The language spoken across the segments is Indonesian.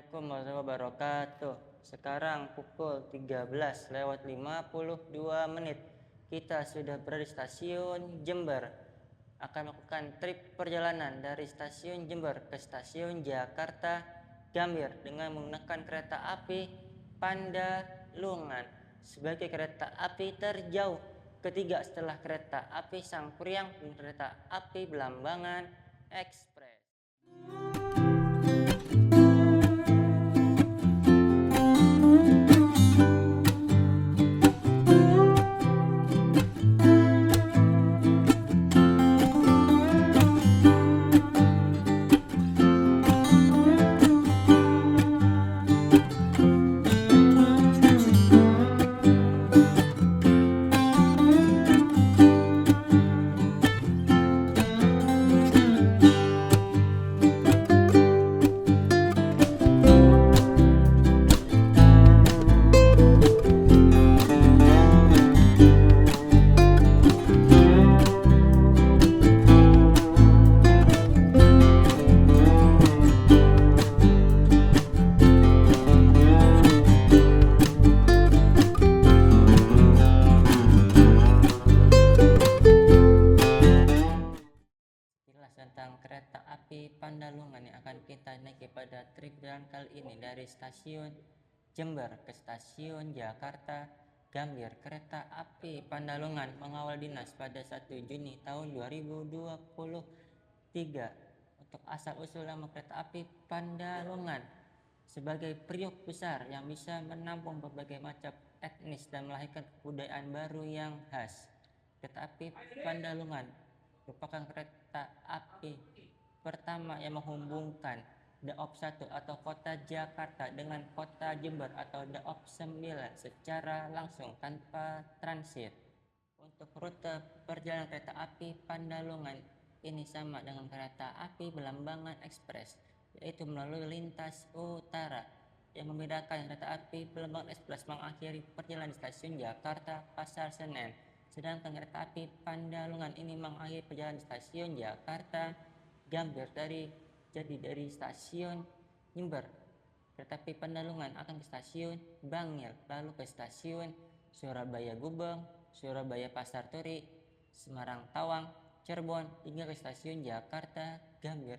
Assalamualaikum warahmatullahi wabarakatuh. Sekarang pukul 13:52. Kita sudah berada di stasiun Jember. Akan melakukan trip perjalanan dari stasiun Jember ke stasiun Jakarta Gambir dengan menggunakan kereta api Pandalungan sebagai kereta api terjauh ketiga setelah kereta api Sangkuriang dan kereta api Belambangan Express. Tentang kereta api Pandalungan yang akan kita naiki pada trip jalan kali ini dari stasiun Jember ke stasiun Jakarta Gambir. Kereta api Pandalungan mengawal dinas pada 1 Juni tahun 2023. Untuk asal usul nama kereta api Pandalungan sebagai periuk besar yang bisa menampung berbagai macam etnis dan melahirkan kebudayaan baru yang khas. Kereta api Pandalungan merupakan kereta api pertama yang menghubungkan Daop 1 atau kota Jakarta dengan kota Jember atau Daop 9 secara langsung tanpa transit. Untuk rute perjalanan kereta api Pandalungan ini sama dengan kereta api Belambangan Express, yaitu melalui lintas utara. Yang membedakan kereta api Belambangan Express mengakhiri perjalanan di stasiun Jakarta Pasar Senen, sedangkan kereta api Pandalungan ini mengakhiri perjalanan di stasiun Jakarta Gambir. Dari stasiun Jember, kereta api Pandalungan akan ke stasiun Bangil, lalu ke stasiun Surabaya Gubeng, Surabaya Pasar Turi, Semarang Tawang, Cirebon, hingga ke stasiun Jakarta Gambir.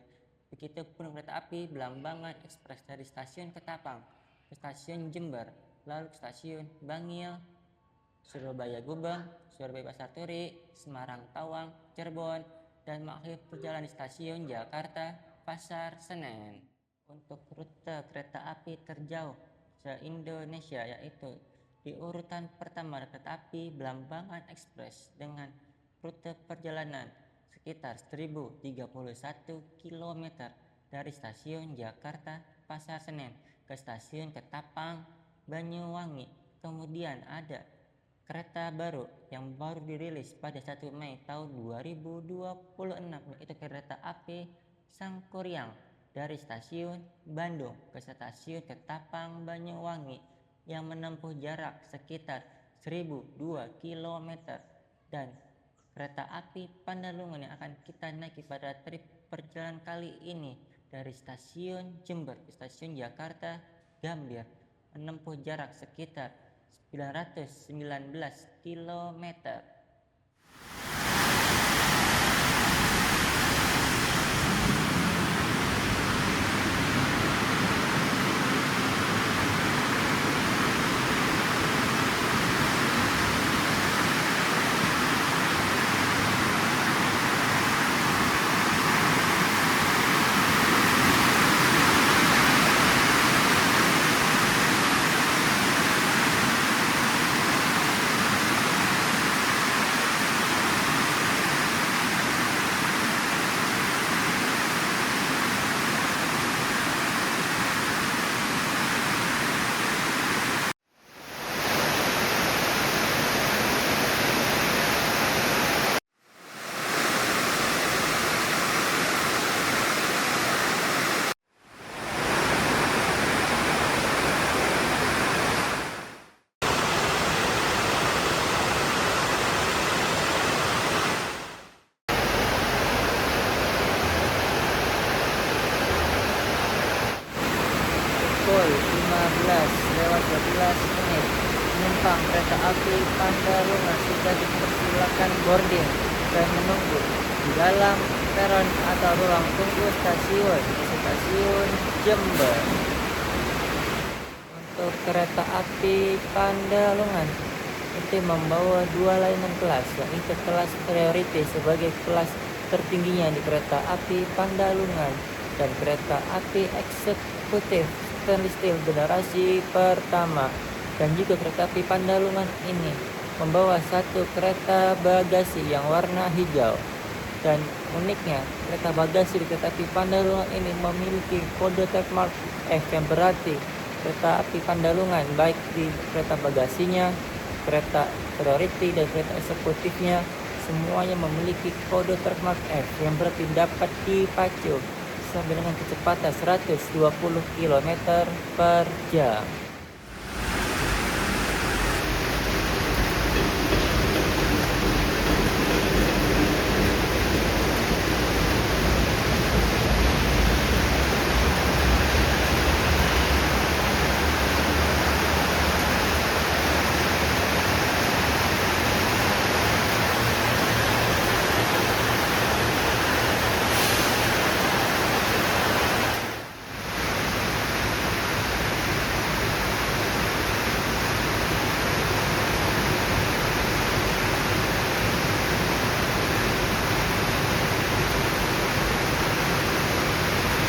Begitupun kereta api Belambangan Express dari stasiun Ketapang ke stasiun Jember, lalu ke stasiun Bangil, Surabaya Gubeng, Surabaya Pasar Turi, Semarang Tawang, Cirebon, dan mengakhiri perjalanan di stasiun Jakarta Pasar Senen. Untuk rute kereta api terjauh se-Indonesia, yaitu di urutan pertama kereta api Belambangan Express dengan rute perjalanan sekitar 1031 km dari stasiun Jakarta Pasar Senen ke stasiun Ketapang, Banyuwangi. Kemudian ada kereta baru yang baru dirilis pada 1 Mei tahun 2026, yaitu kereta api Sangkuriang dari stasiun Bandung ke stasiun Ketapang, Banyuwangi yang menempuh jarak sekitar 1002 km. Dan kereta api Pandalungan yang akan kita naiki pada trip perjalanan kali ini dari stasiun Jember ke stasiun Jakarta Gambir menempuh jarak sekitar 919 km. 15:12 penumpang kereta api Pandalungan sudah dipersilakan boarding dan menunggu di dalam peron atau ruang tunggu stasiun Jember. Untuk kereta api Pandalungan itu membawa 2 layanan kelas, yaitu kelas priority sebagai kelas tertingginya di kereta api Pandalungan dan kereta api eksekutif stainless steel generasi pertama. Dan juga kereta api Pandalungan ini membawa satu kereta bagasi yang warna hijau. Dan uniknya, kereta bagasi di kereta api Pandalungan ini memiliki kode trademark F, yang berarti kereta api Pandalungan baik di kereta bagasinya, kereta priority dan kereta eksekutifnya semuanya memiliki kode trademark F, yang berarti dapat dipacu sampai dengan kecepatan 120 km per jam.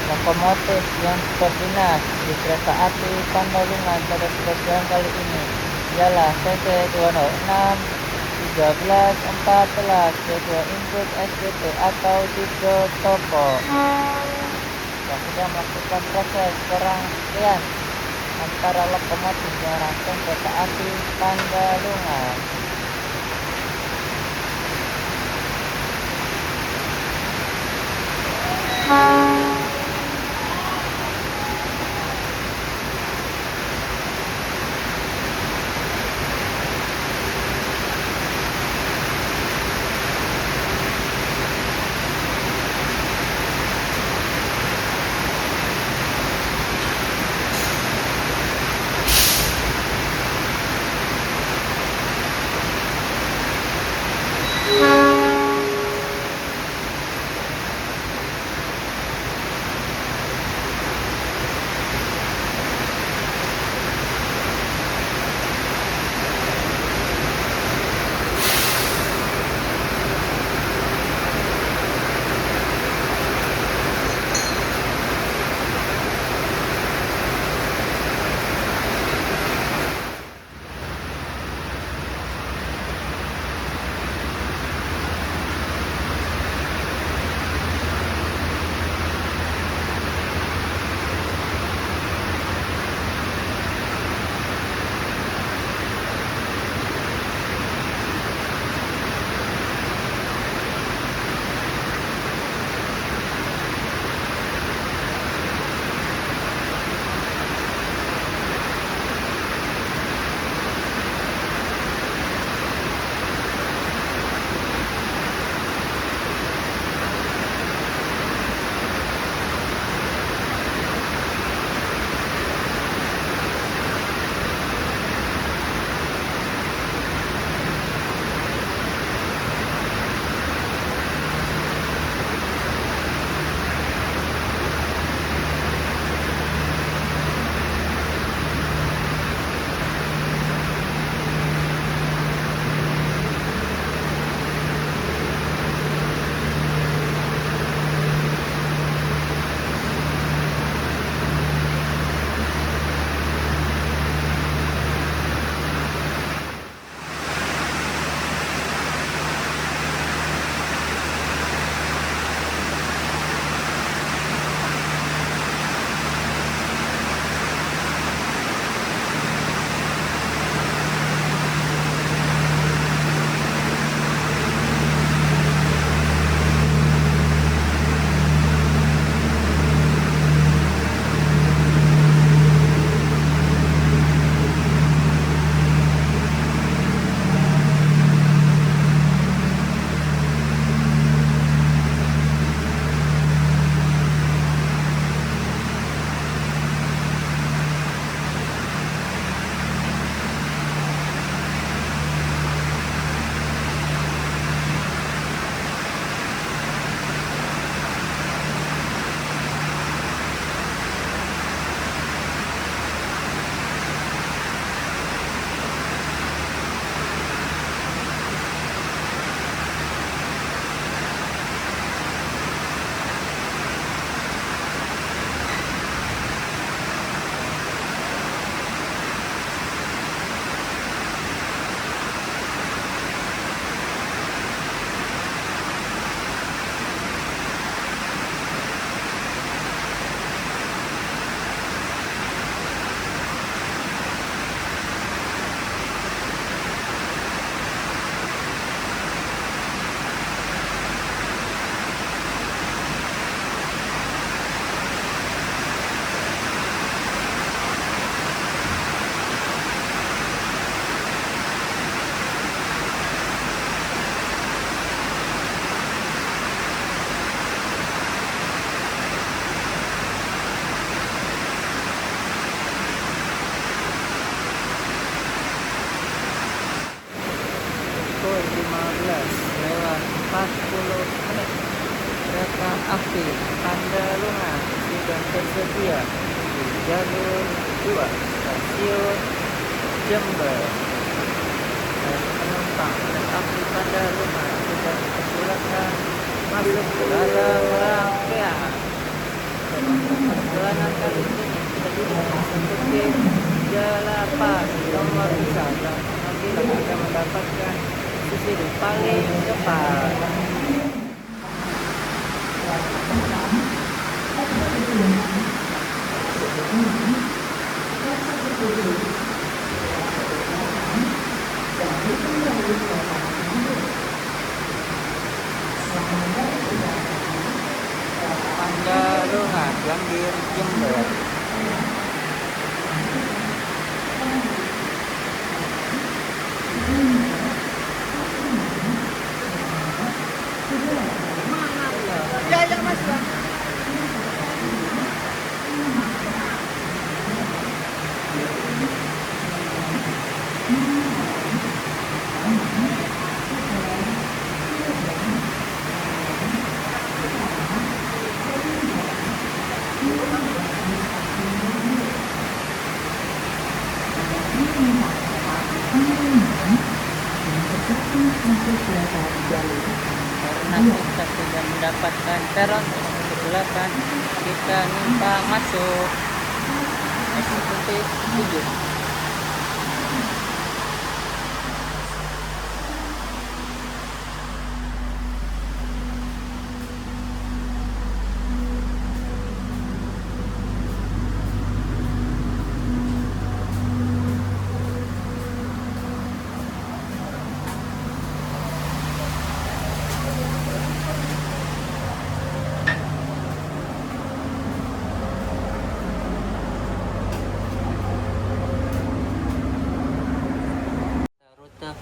Lokomotif yang terdinas di kereta api Pandalungan pada perjalanan kali ini ialah CC 206 1314 sesuai input SPT atau tipe topo yang sudah melakukan proses serangkaian antara lokomotif dan rangkaian kereta api Pandalungan. jalur 2 stasiun Jember. Dan penumpang kereta api Pandalungan sudah dipersilakan masuk ke dalam rangkaian. Perjalanan kali ini kita duduk eksekutif Jalapan nomor besar dan apabila kita mendapatkan sisi di paling depan. Pandalungan Gambir Jember. Karena kita sudah mendapatkan peron eksekutif 8, kita numpang masuk eksekutif 7.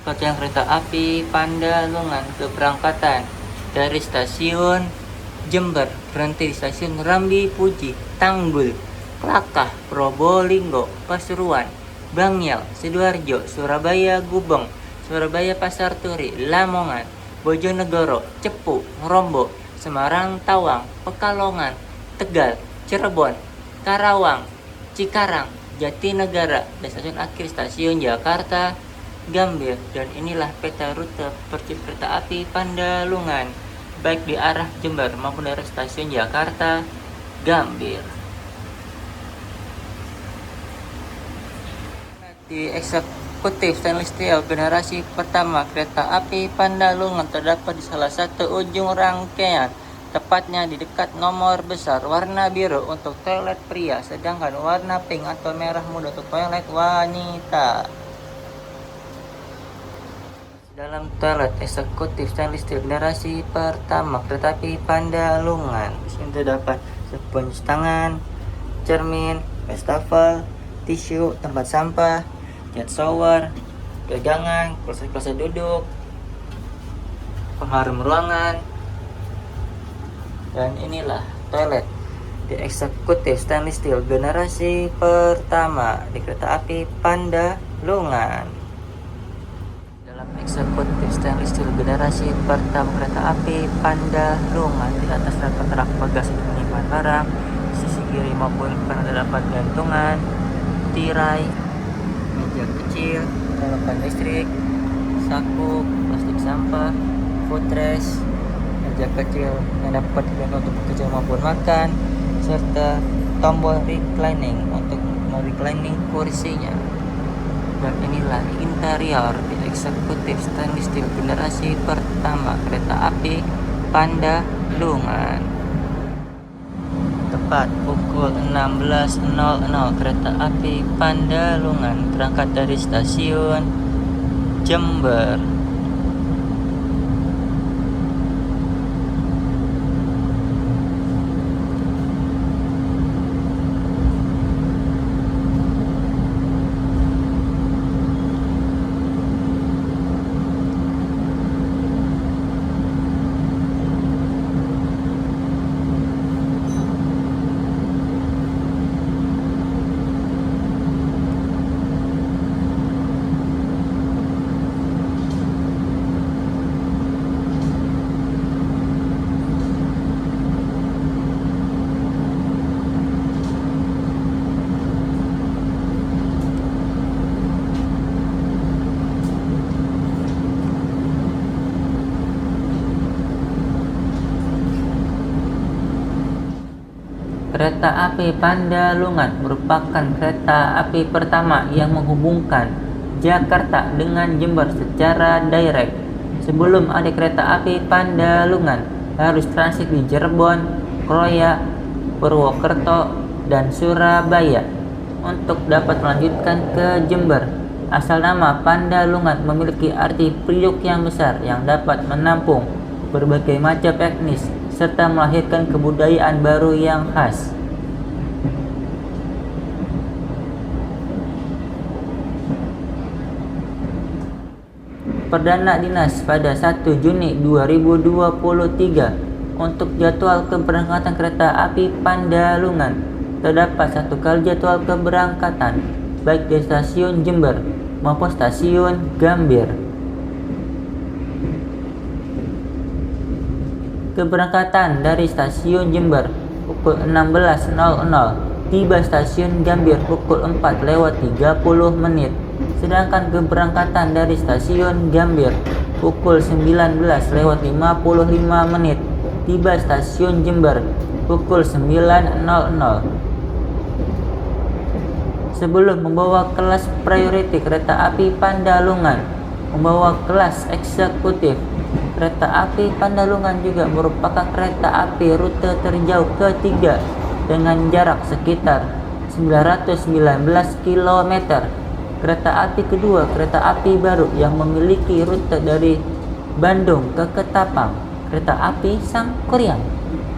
Rute kereta api Pandalungan keberangkatan dari stasiun Jember, berhenti di stasiun Rambi Puji, Tanggul, Klakah, Probolinggo, Pasuruan, Bangyal, Sidoarjo, Surabaya Gubeng, Surabaya Pasar Turi, Lamongan, Bojonegoro, Cepu, Rombo, Semarang Tawang, Pekalongan, Tegal, Cirebon, Karawang, Cikarang, Jatinegara, dan stasiun akhir stasiun Jakarta Gambir. Dan inilah peta rute perjalanan kereta api Pandalungan baik di arah Jember maupun dari stasiun Jakarta Gambir. Di eksekutif stainless steel generasi pertama kereta api Pandalungan terdapat di salah satu ujung rangkaian, tepatnya di dekat nomor besar warna biru untuk toilet pria, sedangkan warna pink atau merah muda untuk toilet wanita. Dalam toilet eksekutif stainless steel generasi pertama kereta api Pandalungan, di sini terdapat sabun cuci tangan, cermin, wastafel, tisu, tempat sampah, cat shower, pegangan, kursi duduk, pengharum ruangan. Dan inilah toilet di eksekutif stainless steel generasi pertama di kereta api Pandalungan. Eksekutif stainless steel generasi pertama kereta api Pandalungan, di atas rak bagasi menyimpan barang, di sisi kiri maupun kanan terdapat gantungan, tirai, meja kecil, colokan listrik, saku, plastik sampah, footrest, meja kecil yang dapat digunakan untuk bekerja maupun makan, serta tombol reclining untuk reclining kursinya. Dan inilah interior di eksekutif stainless steel generasi pertama kereta api Pandalungan. Tepat pukul 16.00 kereta api Pandalungan berangkat dari stasiun Jember. Kereta api Pandalungan merupakan kereta api pertama yang menghubungkan Jakarta dengan Jember secara direct. Sebelum ada kereta api Pandalungan, harus transit di Cirebon, Kroya, Purwokerto, dan Surabaya untuk dapat melanjutkan ke Jember. Asal nama Pandalungan memiliki arti priuk yang besar yang dapat menampung berbagai macam etnis serta melahirkan kebudayaan baru yang khas. Perdana Dinas pada 1 Juni 2023 untuk jadwal keberangkatan kereta api Pandalungan. Terdapat 1 kali jadwal keberangkatan baik di stasiun Jember maupun stasiun Gambir. Keberangkatan dari stasiun Jember pukul 16.00, tiba stasiun Gambir pukul 4:30. Sedangkan keberangkatan dari stasiun Gambir pukul 19:55, tiba stasiun Jember pukul 9.00. Sebelum membawa kelas priority kereta api Pandalungan membawa kelas eksekutif, kereta api Pandalungan juga merupakan kereta api rute terjauh ketiga dengan jarak sekitar 919 km. Kereta api kedua, kereta api baru yang memiliki rute dari Bandung ke Ketapang, kereta api Sangkuriang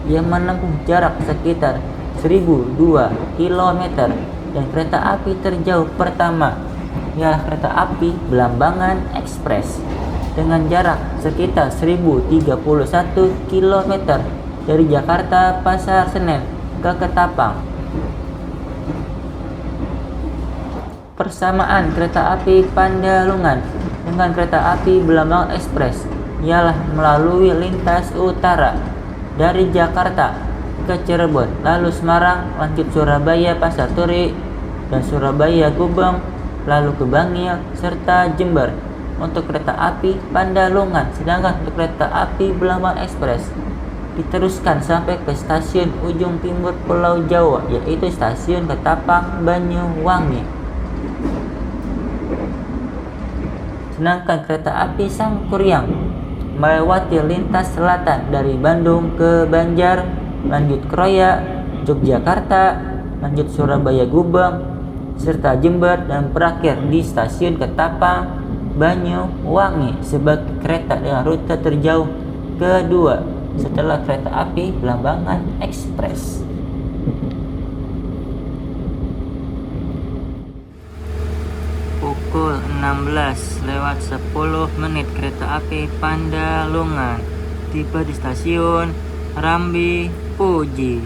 yang menempuh jarak sekitar 1002 km. Dan kereta api terjauh pertama ialah kereta api Belambangan Express dengan jarak sekitar 1031 km dari Jakarta Pasar Senen ke Ketapang. Persamaan kereta api Pandalungan dengan kereta api Belambangan Express ialah melalui lintas utara dari Jakarta ke Cirebon, lalu Semarang, lanjut Surabaya Pasar Turi, dan Surabaya Gubeng, lalu ke Bangil, serta Jember untuk kereta api Pandalungan. Sedangkan untuk kereta api Belambangan Express diteruskan sampai ke stasiun ujung timur Pulau Jawa, yaitu stasiun Ketapang, Banyuwangi. Sedangkan kereta api Sangkuriang melewati lintas selatan dari Bandung ke Banjar, lanjut Kroya, Yogyakarta, lanjut Surabaya Gubeng, serta Jember, dan berakhir di stasiun Ketapang, Banyuwangi sebagai kereta dengan rute terjauh kedua setelah kereta api Belambangan Express. Pukul 16:10 kereta api Pandalungan tiba di stasiun Rambi Puji.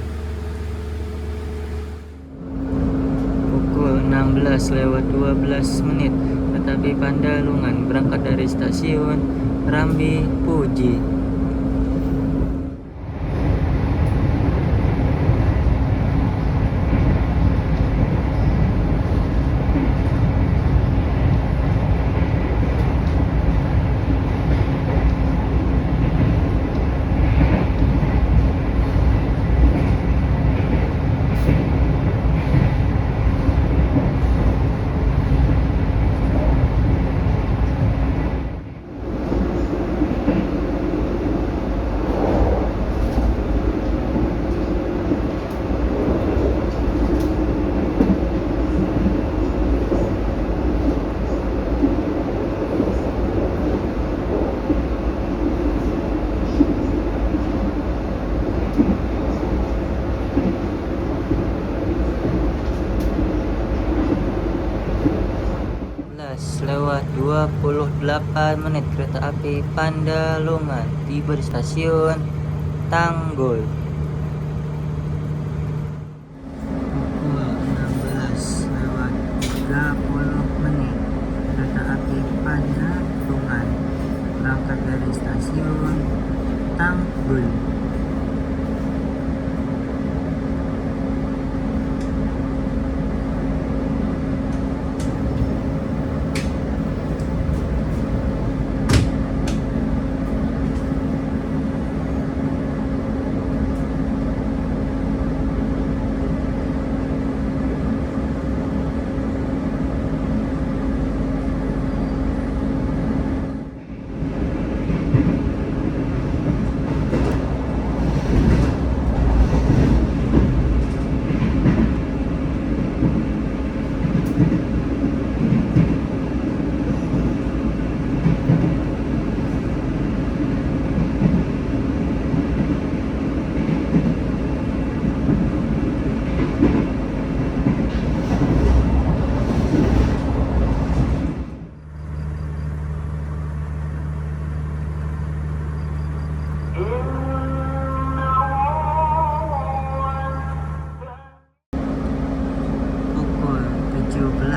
Pukul 16:12 kereta api Pandalungan berangkat dari stasiun Rambi Puji. Lewat 28 kereta api Pandalungan tiba di stasiun Tanggul. Pukul 16:30 kereta api Pandalungan berangkat dari stasiun Tanggul.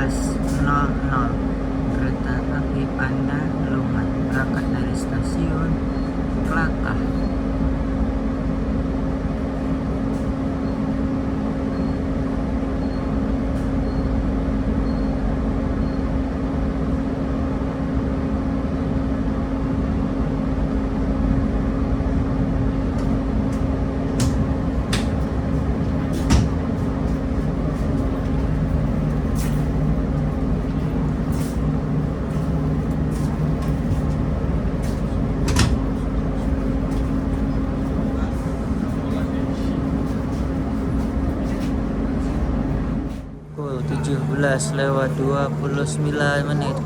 12.00 kereta api Pandalungan berangkat dari stasiun Klakah. Pukul 17.29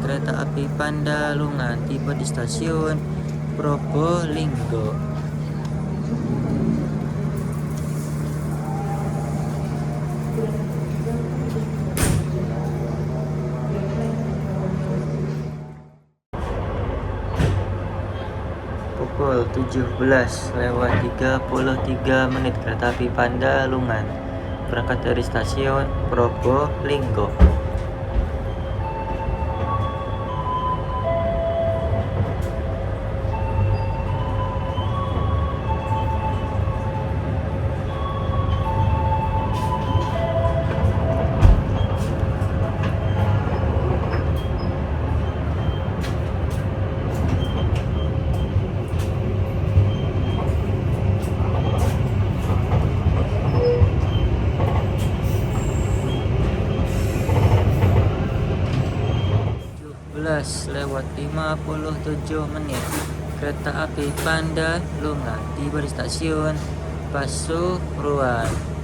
kereta api Pandalungan tiba di stasiun Probolinggo. Pukul 17.33 kereta api Pandalungan berangkat dari stasiun Probolinggo. lewat 57 kereta api Pandalungan tiba di stasiun Pasuruan.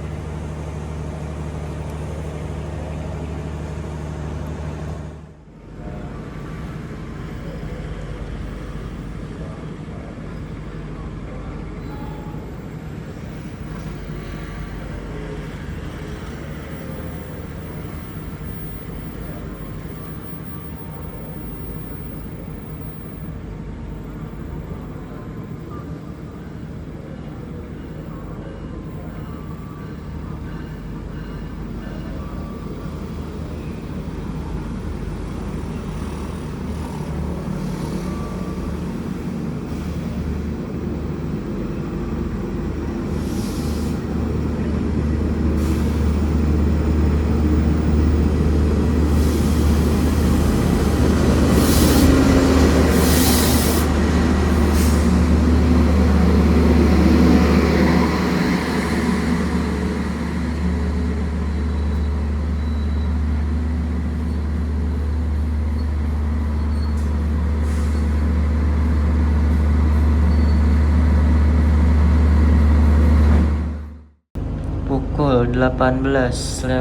Pukul 18.11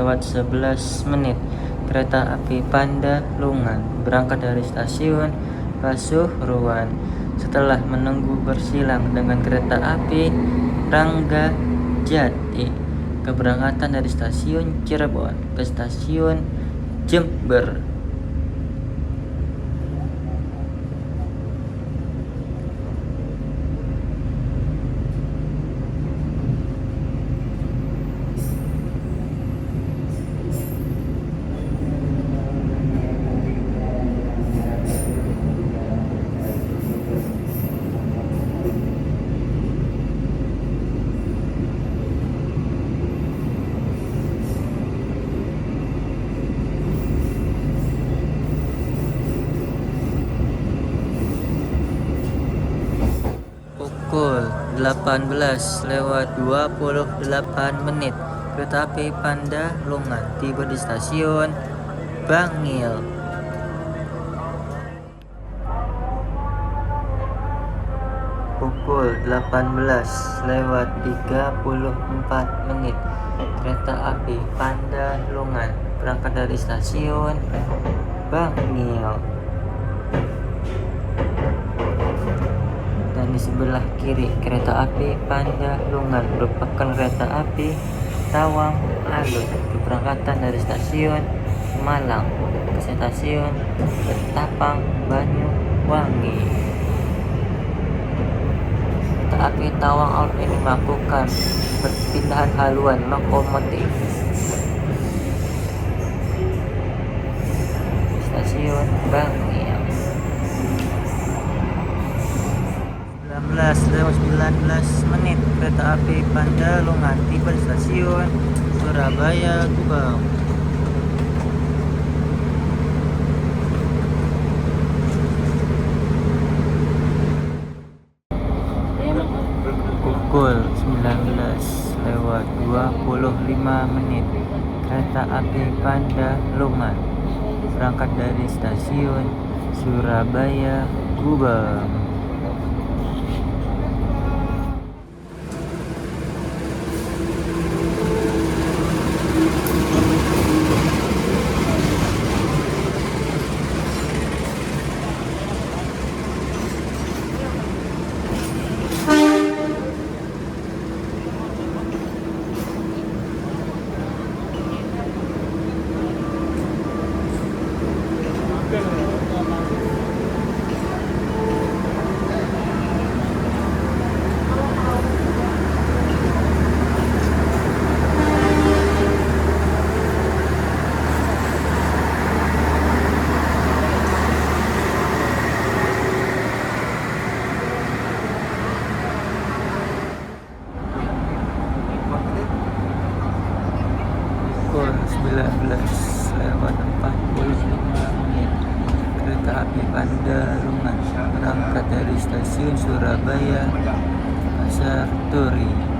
kereta api Pandalungan berangkat dari stasiun Pasuruan. Setelah menunggu bersilang dengan kereta api Ranggajati, keberangkatan dari stasiun Cirebon ke stasiun Jember. Pukul 18.28 kereta api Pandalungan tiba di stasiun Bangil. Pukul 18.34 kereta api Pandalungan berangkat dari stasiun Bangil. Dan di sebelah kiri kereta api Pandalungan merupakan kereta api Tawang Alun, keberangkatan dari stasiun Malang ke stasiun Ketapang Banyuwangi. Kereta api Tawang Alun ini melakukan perpindahan haluan lokomotif. Bangil. 19:19 kereta api Pandalungan tiba di stasiun Surabaya Gubeng. Pukul 19:25 kereta api Pandalungan berangkat dari stasiun Surabaya Gubeng. Pukul 19:45 kereta api Pandalungan berangkat dari stasiun Surabaya Pasar Turi.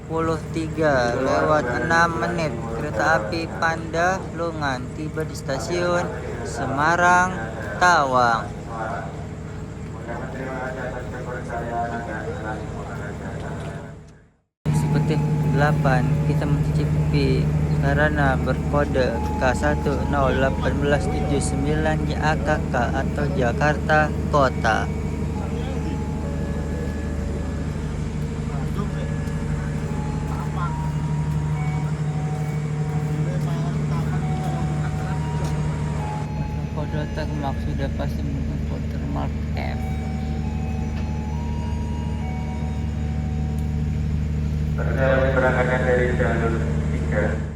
(23:06) kereta api Pandalungan tiba di stasiun Semarang Tawang. Eksekutif 8 kita mencicipi sarana berkode K101879 JAKK atau Jakarta Kota. Kota Kemang sudah pasti menempuh Terminal F. Berangkatkan dari jalur 3.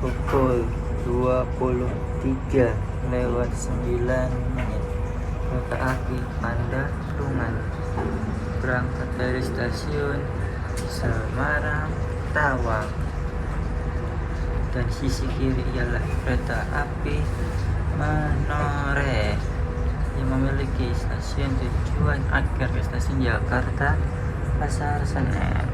Pukul 23:09 kereta api Pandalungan berangkat dari stasiun Semarang Tawang, dan sisi kiri ialah kereta api Menoreh yang memiliki stasiun tujuan akhir ke stasiun Jakarta Pasar Senen.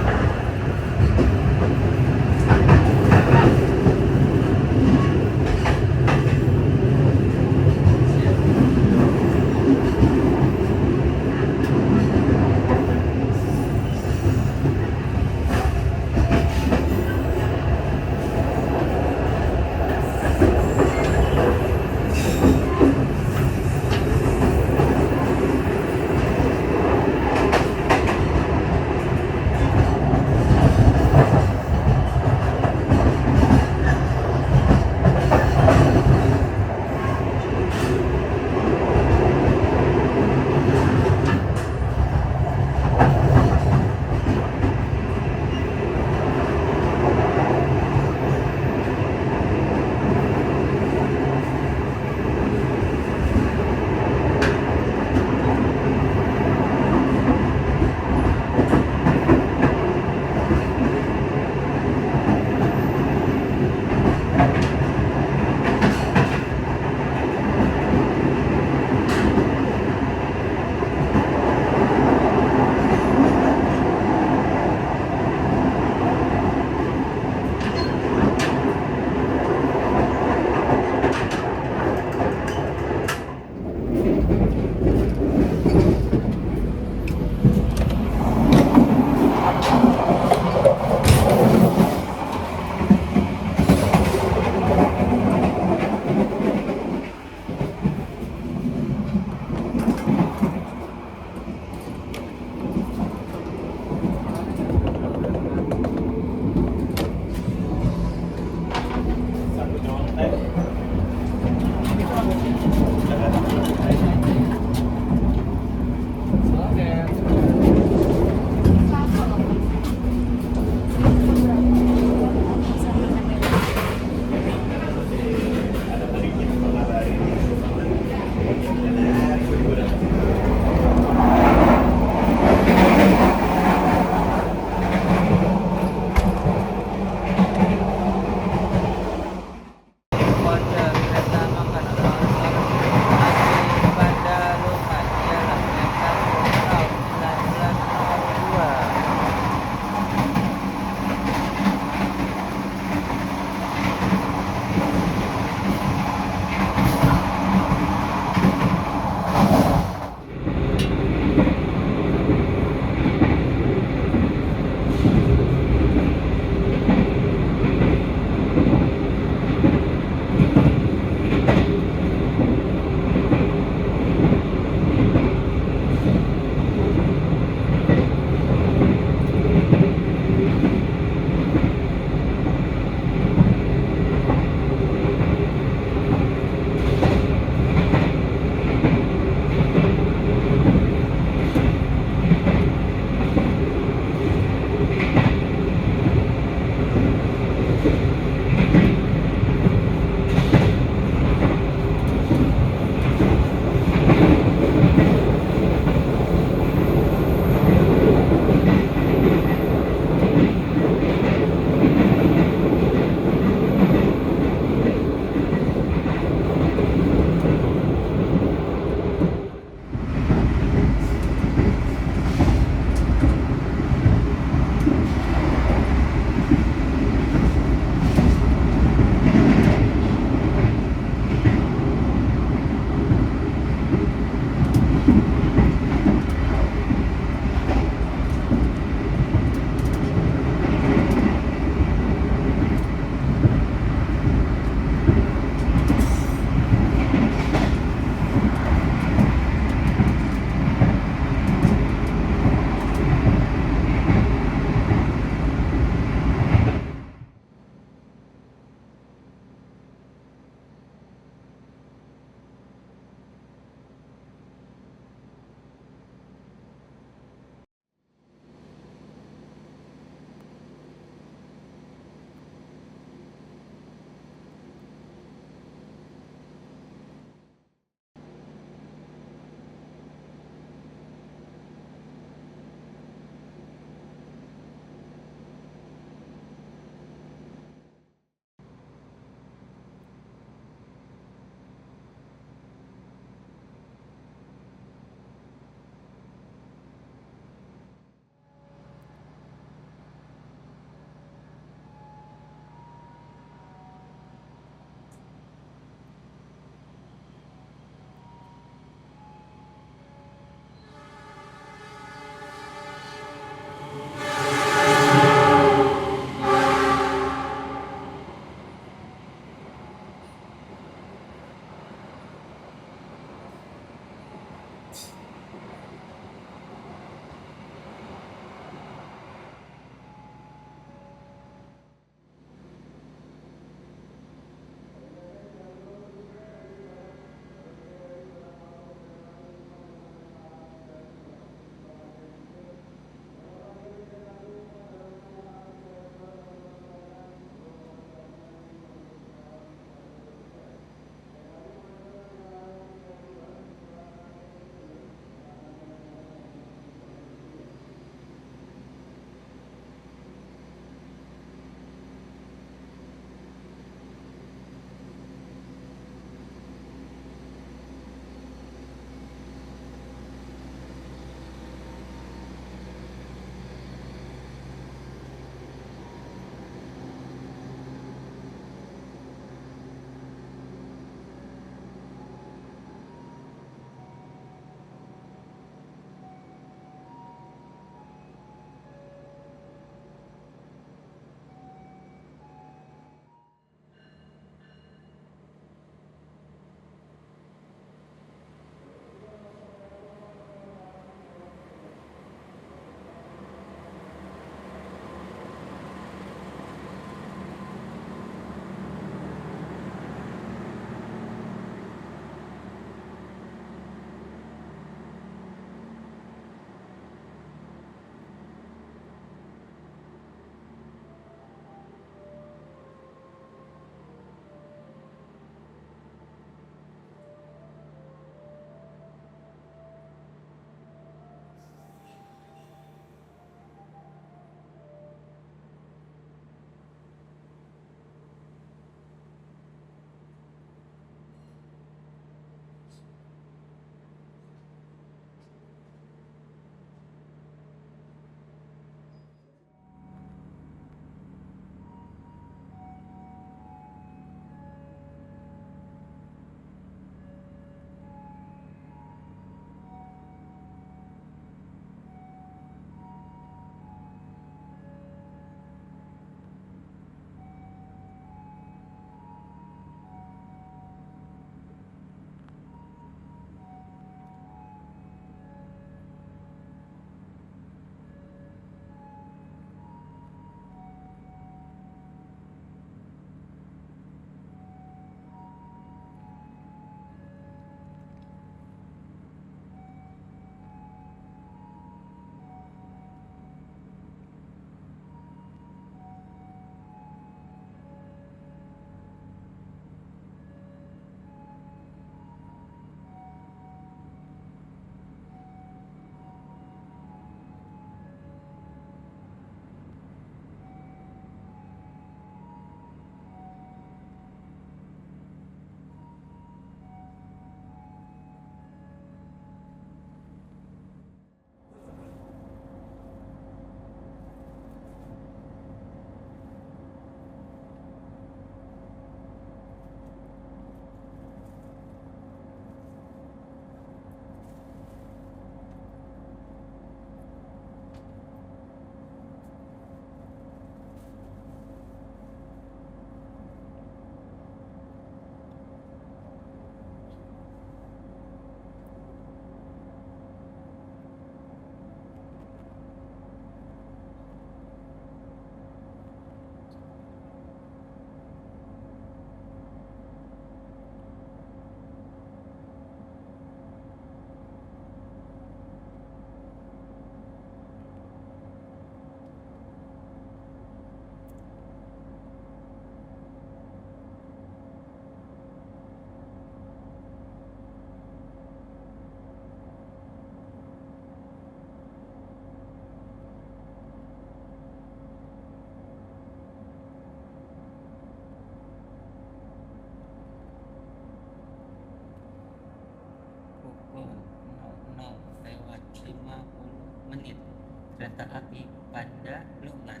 kereta api Pandalungan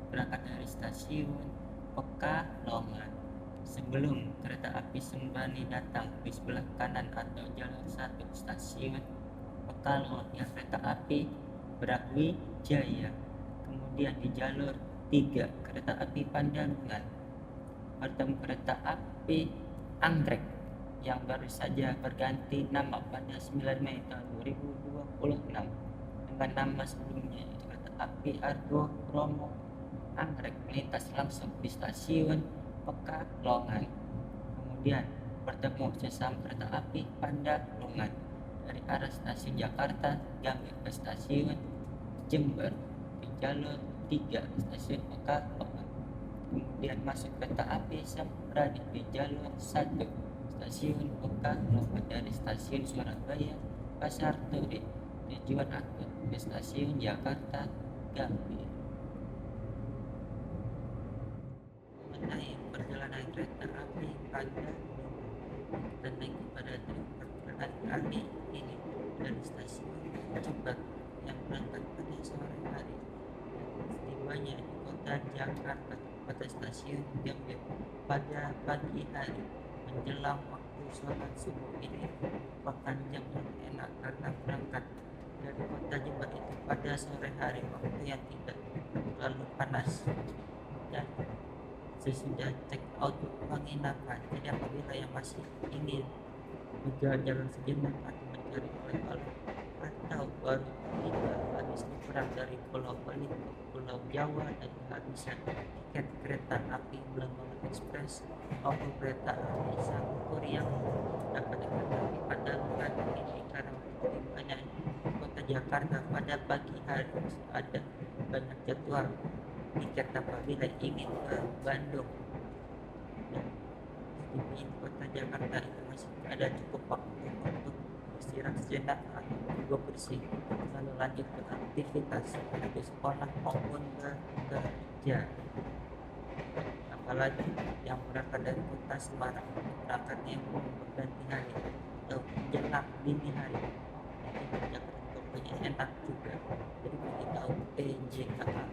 berangkat dari stasiun Pekalongan. Sebelum kereta api Sembani datang di sebelah kanan atau jalur 1 stasiun Pekalongan ya kereta api Brawijaya. Kemudian di jalur 3 kereta api Pandalungan bertemu kereta api Anggrek yang baru saja berganti nama pada 9 Mei tahun 2026 dengan nama sebelumnya yaitu kereta api Argo Bromo Anggrek melintas langsung di stasiun Pekalongan. Kemudian bertemu sesama kereta api Pandalungan dari arah stasiun Jakarta Gambir ke stasiun Jember di jalur 3 stasiun Pekalongan. Kemudian masuk kereta api Sembrani di jalur 1 stasiun Pekalongan dari stasiun Surabaya Pasar Turi tujuan angkut ke stasiun Jakarta Gambir. Mengenai perjalanan kereta api Pandalungan, kita naik pada trip perjalanan kali ini dari stasiun Jember yang berangkat pada sore hari dan setibanya di kota Jakarta pada stasiun Gambir pada pagi hari menjelang waktu sholat subuh. Ini merupakan jam yang enak karena berangkat dari kota Jember itu pada sore hari, waktu yang tidak terlalu panas dan sesudah check out penginapan. Jadi apabila yang masih ingin berjalan sejenak atau mencari oleh-oleh atau baru tiba habis nyebrang dari Pulau Bali ke Pulau Jawa dan kehabisan tiket kereta api Belambangan Express maupun kereta api Sangkur yang dapat kereta api Pandalungan ini karena tibanya di kota Jakarta pada pagi hari ada banyak jadwal tiket apabila ingin ke Bandung dan di kota Jakarta itu masih ada cukup waktu untuk istirahat sejenak atau juga bersih lalu lanjut ke aktivitas di sekolah maupun bekerja. Apalagi yang berangkat dari kota Semarang berangkatnya berganti hari atau menjelang dini hari, jadi Jakarta pokoknya enak juga. Jadi bagi kaum PJKA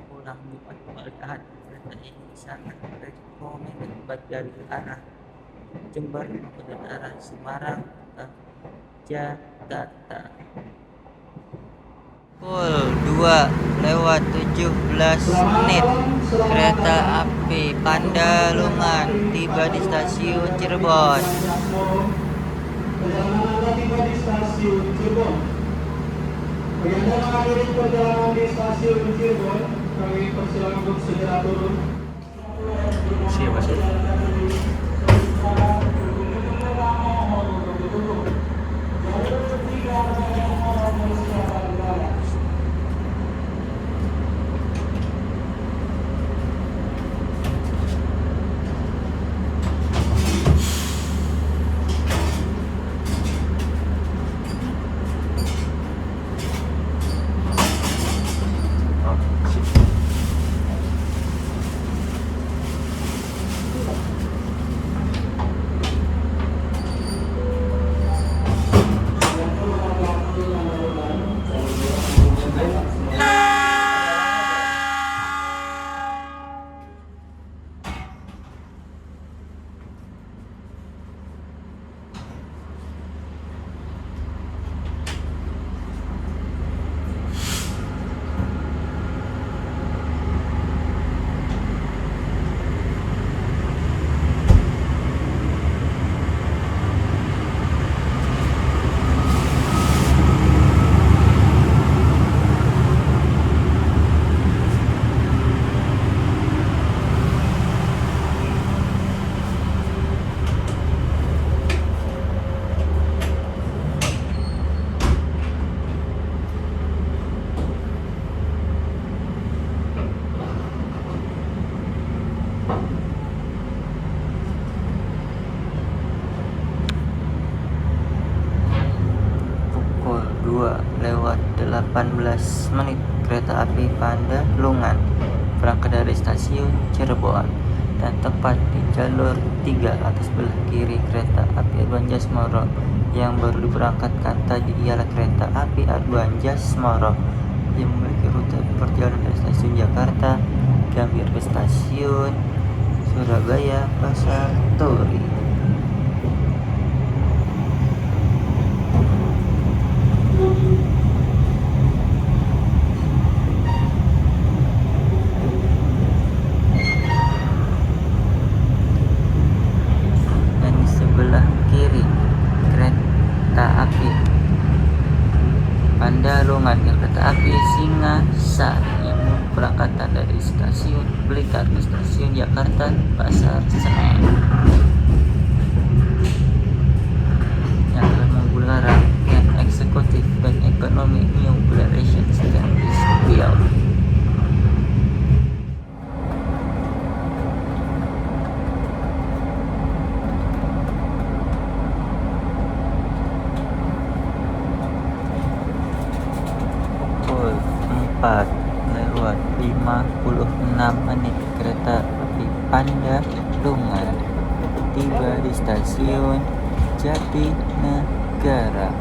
pulang Jumat kembali Ahad, kereta ini sangat rekomendasi baik dari arah Jember maupun dari arah Semarang ke Jakarta. Pukul 2:17 kereta api Pandalungan tiba di stasiun Cirebon. Perjalanan tiba di stasiun Cirebon. Bagi Anda yang mengakhiri perjalanan di stasiun Cirebon, kami persilakan untuk segera turun. Siapa sih? Pukul 2:18 kereta api Pandalungan berangkat dari stasiun Cirebon dan tepat di jalur 3 atas sebelah kiri kereta api Arban Jasmoro yang baru diberangkatkan tadi ialah kereta api Arban Jasmoro yang memiliki rute perjalanan dari stasiun Jakarta, Gambir ke stasiun Surabaya Pasar Turi. Dan di sebelah kiri kereta api Pandalungan yang kereta api Singasari yang berangkatan dari stasiun Blitar ke stasiun Jakarta Pasar Senen, yang akan menggunakan rangkaian eksekutif dan ekonomi New Generation Stainless Steel. Pukul 4:56 kereta api Pandalungan tiba di stasiun Jatinegara.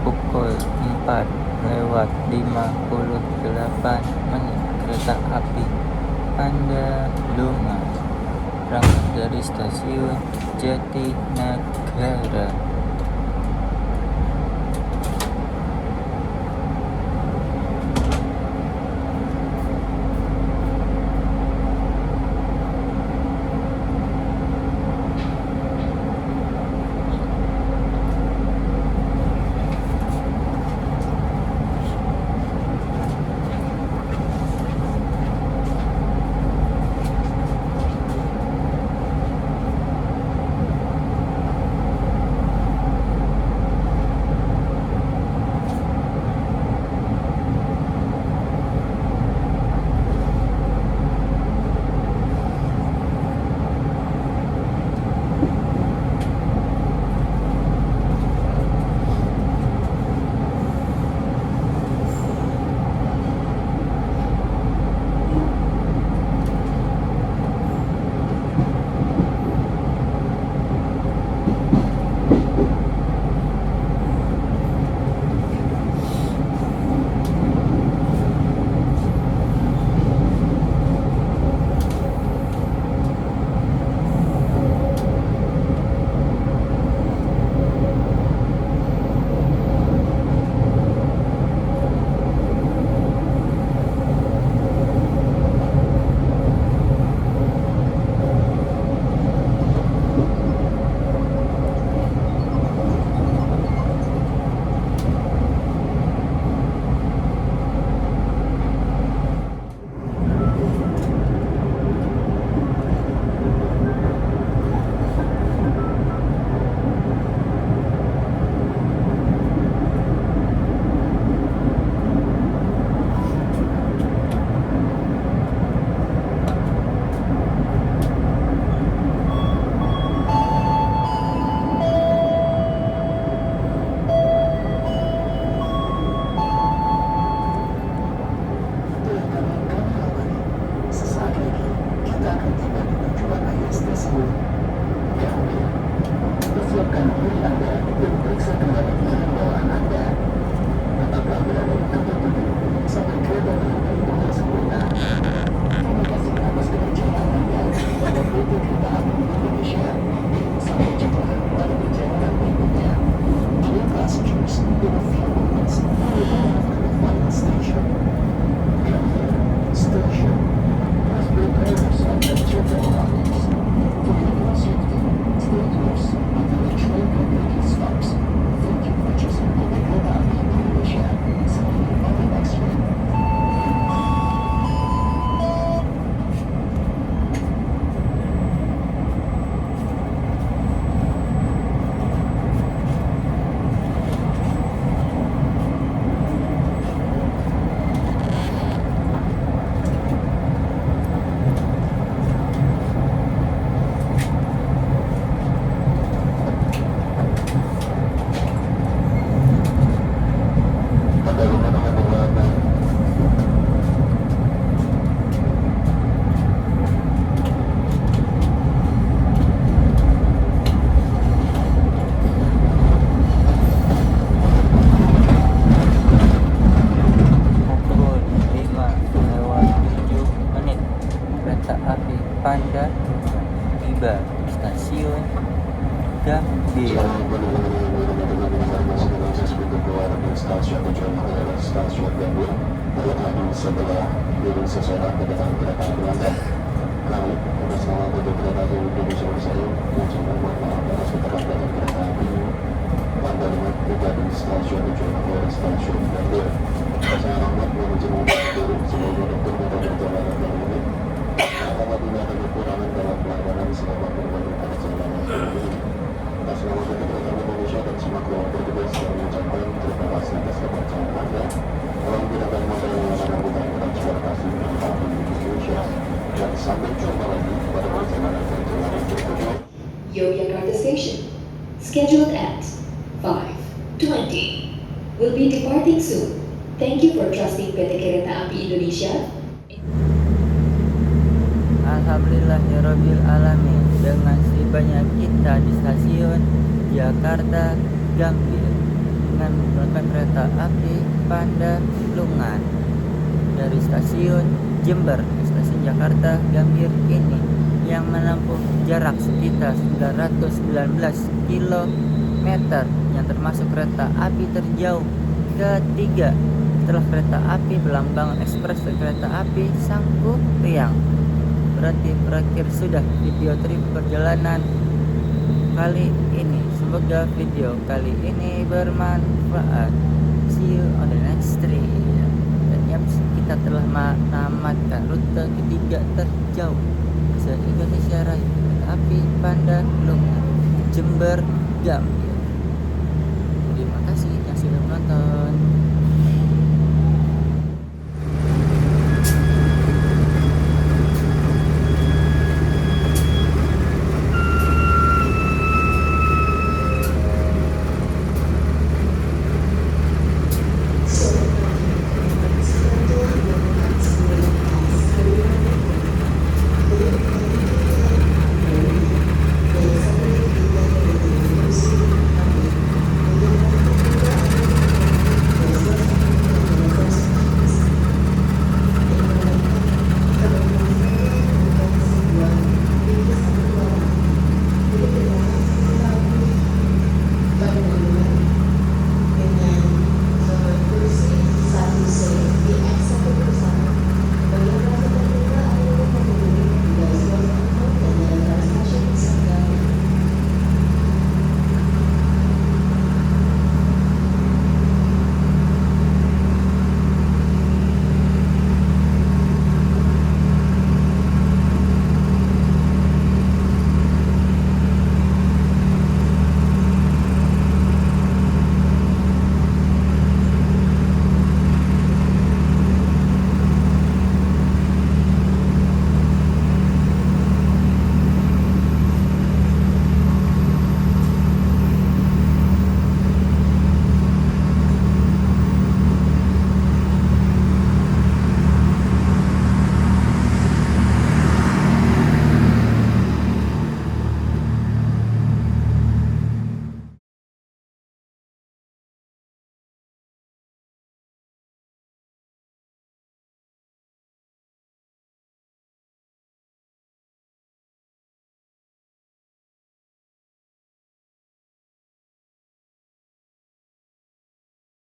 Pukul 4:58 kereta api Pandalungan berangkat dari stasiun Jatinegara. stasiun Gambir pada tadi sebelah diri seseorang kedatangan kereta Belanda. Kami atas nama PT Kereta Api Indonesia Persero mengucapkan mohon maaf atas keterlambatan kereta api Anda lihat tiba di stasiun tujuan dari stasiun Gambir. Saya Rahmat mengunjungi turun sebagai dokter kota perjalanan yang ini. Apabila ada kekurangan dalam pelayanan selama berbagai perjalanan ini. Atas nama PT Kereta Api Indonesia dan semua keluarga petugas yang mengucapkan terima kasih atas kepercayaan Anda dalam bidang modal layanan angkutan transportasi kereta api Indonesia. Dan sampai jumpa lagi pada perjalanan berikutnya. Yogyakarta Station, scheduled at 5:20, will be departing soon. Thank you for trusting PT Kereta Api Indonesia. Alhamdulillahirabbil alamin, dengan setibanya kita di stasiun Jakarta Gambir dengan menggunakan kereta api Pandalungan dari stasiun Jember ke stasiun Jakarta Gambir ini yang menempuh jarak sekitar 919 km yang termasuk kereta api terjauh ketiga setelah kereta api Belambangan Ekspres dan kereta api Sangkuriang. Berarti berakhir sudah video trip perjalanan kali ini. Semoga video kali ini bermanfaat. See you on the next trip. Dan kita telah menamatkan rute ketiga terjauh se-Indonesia Raya kereta api Pandalungan Jember Gambir. Terima kasih yang sudah menonton.